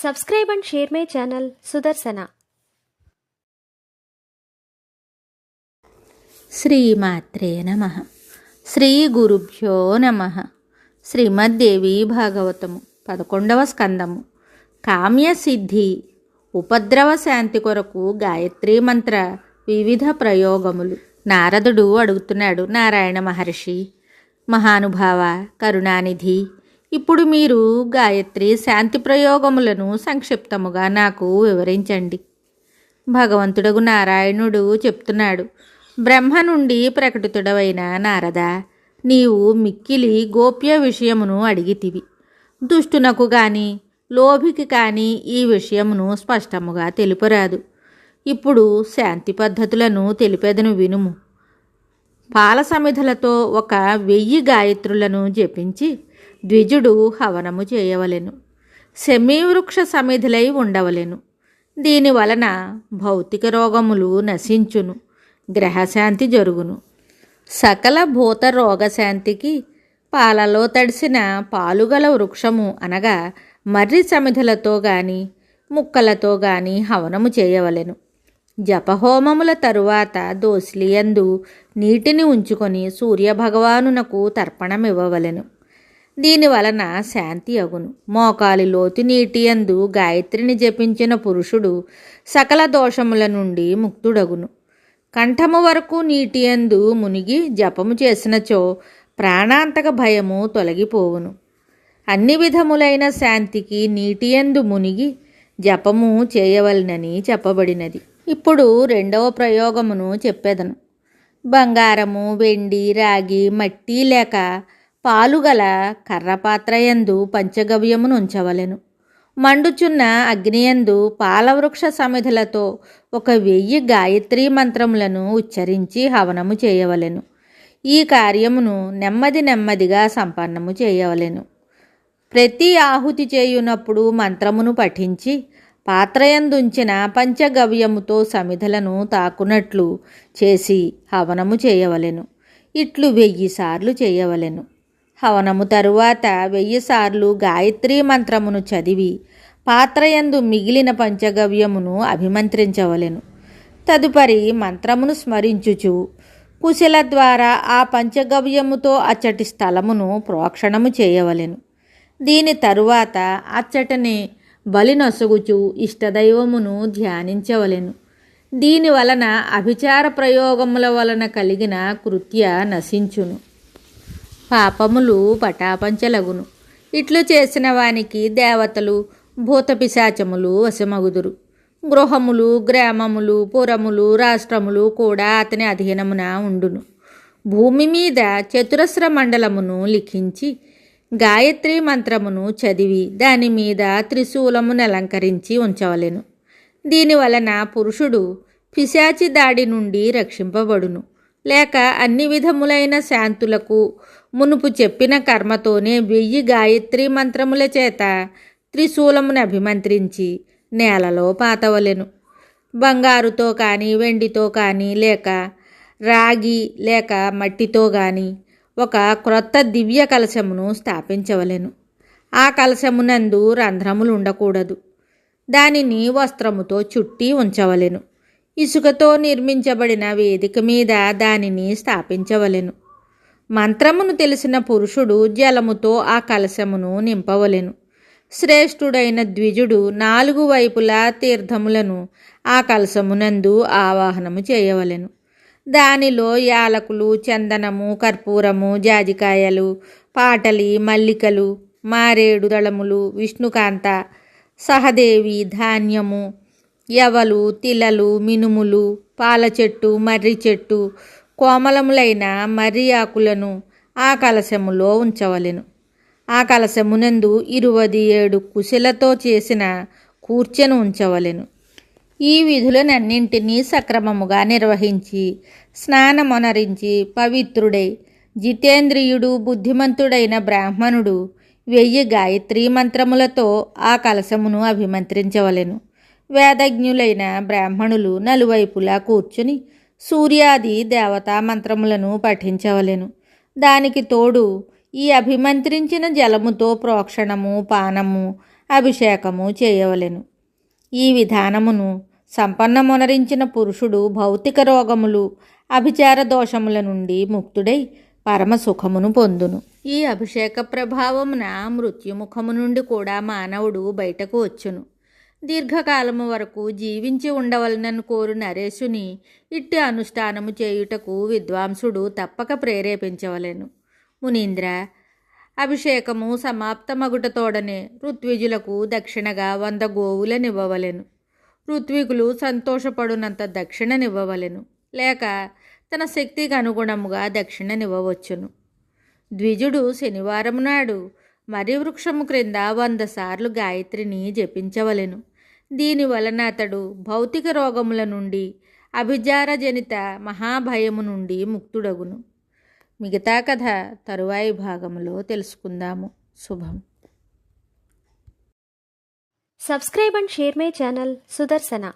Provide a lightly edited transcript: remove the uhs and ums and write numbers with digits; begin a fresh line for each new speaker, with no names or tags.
Subscribe and share my channel Sudarsana.
శ్రీమాత్రే నమః. శ్రీ గురుభ్యో నమః. శ్రీమద్దేవి భాగవతము 11వ స్కందము. కామ్యసిద్ధి ఉపద్రవ శాంతి కొరకు గాయత్రీ మంత్ర వివిధ ప్రయోగములు. నారదుడు అడుగుతున్నాడు, నారాయణ మహర్షి, మహానుభావ, కరుణానిధి, ఇప్పుడు మీరు గాయత్రి శాంతి ప్రయోగములను సంక్షిప్తముగా నాకు వివరించండి. భగవంతుడగు నారాయణుడు చెప్తున్నాడు, బ్రహ్మ నుండి ప్రకటితుడవైన నారద, నీవు మిక్కిలి గోప్య విషయమును అడిగితివి. దుష్టునకు గాని లోభికి కానీ ఈ విషయమును స్పష్టముగా తెలుపరాదు. ఇప్పుడు శాంతి పద్ధతులను తెలిపెదను వినుము. పాల సమిధలతో 1000 గాయత్రులను జపించి ద్విజుడు హవనము చేయవలెను. శమీవృక్ష సమిధులై ఉండవలెను. దీనివలన భౌతిక రోగములు నశించును, గ్రహశాంతి జరుగును. సకల భూత రోగశాంతికి పాలలో తడిసిన పాలుగల వృక్షము అనగా మర్రి సమిధలతో గాని ముక్కలతో గాని హవనము చేయవలెను. జపహోమముల తరువాత దోసిలియందు నీటిని ఉంచుకొని సూర్యభగవానునకు తర్పణమివ్వవలెను. దీనివలన శాంతి అగును. మోకాలి లోతు నీటియందు గాయత్రిని జపించిన పురుషుడు సకల దోషముల నుండి ముక్తుడగును. కంఠము వరకు నీటియందు మునిగి జపము చేసినచో ప్రాణాంతక భయము తొలగిపోవును. అన్ని విధములైన శాంతికి నీటియందు మునిగి జపము చేయవలనని చెప్పబడినది. ఇప్పుడు 2వ ప్రయోగమును చెప్పేదను. బంగారము, వెండి, రాగి, మట్టి లేక పాలుగల కర్రపాత్రయందు పంచగవ్యమును ఉంచవలెను. మండుచున్న అగ్నియందు పాలవృక్ష సమిధులతో 1000 గాయత్రీ మంత్రములను ఉచ్చరించి హవనము చేయవలెను. ఈ కార్యమును నెమ్మదిగా సంపన్నము చేయవలెను. ప్రతి ఆహుతి చేయునప్పుడు మంత్రమును పఠించి పాత్రయందుంచిన పంచగవ్యముతో సమిధలను తాకునట్లు చేసి హవనము చేయవలెను. ఇట్లు 1000 సార్లు చేయవలెను. హవనము తరువాత 1000 సార్లు గాయత్రీ మంత్రమును చదివి పాత్రయందు మిగిలిన పంచగవ్యమును అభిమంత్రించవలెను. తదుపరి మంత్రమును స్మరించుచు కుశల ద్వారా ఆ పంచగవ్యముతో అచ్చటి స్థలమును ప్రోక్షణము చేయవలెను. దీని తరువాత అచ్చటనే బలినొసగుచు ఇష్టదైవమును ధ్యానించవలెను. దీని వలన అభిచార ప్రయోగముల వలన కలిగిన కృత్య నశించును, పాపములు పటాపంచలగును. ఇట్లు చేసిన వానికి దేవతలు, భూతపిశాచములు వశమగుదురు. గృహములు, గ్రామములు, పురములు, రాష్ట్రములు కూడా అతని అధీనమున ఉండును. భూమి మీద చతురస్ర మండలమును లిఖించి గాయత్రీ మంత్రమును చదివి దాని మీద త్రిశూలమును అలంకరించి ఉంచవలెను. దీనివలన పురుషుడు పిశాచి దాడి నుండి రక్షింపబడును. లేక అన్ని విధములైన శాంతులకు మునుపు చెప్పిన కర్మతోనే 1000 గాయత్రీ మంత్రముల చేత త్రిశూలమును అభిమంత్రించి నేలలో పాతవలెను. బంగారుతో కానీ వెండితో కానీ లేక రాగి లేక మట్టితో కానీ ఒక క్రొత్త దివ్య కలశమును స్థాపించవలెను. ఆ కలశమునందు రంధ్రములు ఉండకూడదు. దానిని వస్త్రముతో చుట్టి ఉంచవలెను. ఇసుకతో నిర్మించబడిన వేదిక మీద దానిని స్థాపించవలెను. మంత్రమును తెలిసిన పురుషుడు జలముతో ఆ కలశమును నింపవలెను. శ్రేష్ఠుడైన ద్విజుడు 4 వైపులా తీర్థములను ఆ కలశమునందు ఆవాహనము చేయవలెను. దానిలో యాలకులు, చందనము, కర్పూరము, జాజికాయలు, పాటలి, మల్లికలు, మారేడు దళములు, విష్ణుకాంత, సహదేవి, ధాన్యము, యవలు, తిలలు, మినుములు, పాల చెట్టు, మర్రి చెట్టు, కోమలములైన మర్రి ఆకులను ఆ కలశములో ఉంచవలెను. ఆ కలశమునందు 27 కుశలతో చేసిన కూర్చెను ఉంచవలెను. ఈ విధులనన్నింటినీ సక్రమముగా నిర్వహించి స్నానమొనరించి పవిత్రుడై జితేంద్రియుడు, బుద్ధిమంతుడైన బ్రాహ్మణుడు 1000 గాయత్రీ మంత్రములతో ఆ కలశమును అభిమంత్రించవలెను. వేదజ్ఞులైన బ్రాహ్మణులు నలువైపులా కూర్చుని సూర్యాది దేవతా మంత్రములను పఠించవలెను. దానికి తోడు ఈ అభిమంత్రించిన జలముతో ప్రోక్షణము, పానము, అభిషేకము చేయవలెను. ఈ విధానమును సంపన్నమునరించిన పురుషుడు భౌతిక రోగములు అభిచార దోషముల నుండి ముక్తుడై పరమసుఖమును పొందును. ఈ అభిషేక ప్రభావమున మృత్యుముఖము నుండి కూడా మానవుడు బయటకు వచ్చును. దీర్ఘకాలము వరకు జీవించి ఉండవలనని కోరు నరేశుని ఇట్టి అనుష్ఠానము చేయుటకు విద్వాంసుడు తప్పక ప్రేరేపించవలెను. మునీంద్ర, అభిషేకము సమాప్తమగుటతోడనే ఋత్విజులకు దక్షిణగా 100 గోవులనివ్వవలెను. ఋత్వికులు సంతోషపడునంత దక్షిణనివ్వవలెను, లేక తన శక్తికి అనుగుణముగా దక్షిణనివ్వవచ్చును. ద్విజుడు శనివారం నాడు మరి వృక్షము క్రింద 100 సార్లు గాయత్రిని జపించవలెను. దీనివలన అతడు భౌతిక రోగముల నుండి అభిచారజనిత మహాభయము నుండి ముక్తుడగును. మిగతా కథ తరువాయి భాగంలో తెలుసుకుందాము. శుభం.
Subscribe and share my channel Sudarsana.